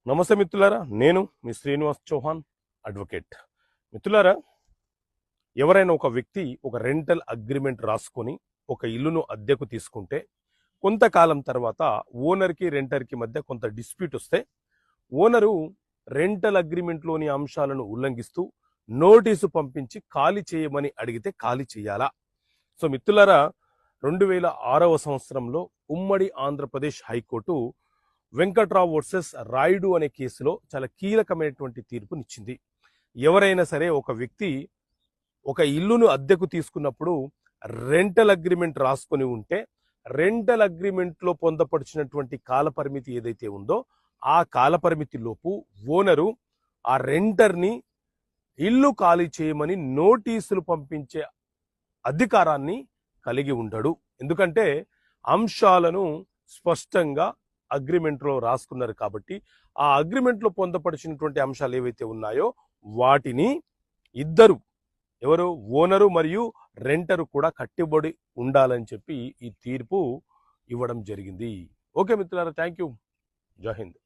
నమస్తే మిత్రులారా, నేను మీ శ్రీనివాస్ చౌహాన్ అడ్వకేట్. మిత్రులారా, ఎవరైనా ఒక వ్యక్తి ఒక రెంటల్ అగ్రిమెంట్ రాసుకొని ఒక ఇల్లును అద్దెకు తీసుకుంటే కొంతకాలం తర్వాత ఓనర్కి రెంటర్కి మధ్య కొంత డిస్ప్యూట్ వస్తే ఓనరు రెంటల్ అగ్రిమెంట్లోని అంశాలను ఉల్లంఘిస్తూ నోటీసు పంపించి ఖాళీ చేయమని అడిగితే ఖాళీ చేయాలా? సో మిత్రులారా, 2006వ సంవత్సరంలో ఉమ్మడి ఆంధ్రప్రదేశ్ హైకోర్టు వెంకట్రావు వర్సెస్ రాయుడు అనే కేసులో చాలా కీలకమైనటువంటి తీర్పునిచ్చింది. ఎవరైనా సరే ఒక వ్యక్తి ఒక ఇల్లును అద్దెకు తీసుకున్నప్పుడు రెంటల్ అగ్రిమెంట్ రాసుకొని ఉంటే రెంటల్ అగ్రిమెంట్లో పొందపరిచినటువంటి కాలపరిమితి ఏదైతే ఉందో ఆ కాలపరిమితి లోపు ఓనరు ఆ రెంటర్ని ఇల్లు ఖాళీ చేయమని నోటీసులు పంపించే అధికారాన్ని కలిగి ఉండడు. ఎందుకంటే అంశాలను స్పష్టంగా అగ్రిమెంట్లో రాసుకున్నారు కాబట్టి ఆ అగ్రిమెంట్లో పొందపరిచినటువంటి అంశాలు ఏవైతే ఉన్నాయో వాటిని ఇద్దరు, ఎవరు, ఓనరు మరియు రెంటరు కూడా కట్టుబడి ఉండాలని చెప్పి ఈ తీర్పు ఇవ్వడం జరిగింది. ఓకే మిత్రులారా, థ్యాంక్ యూ. జై హింద్.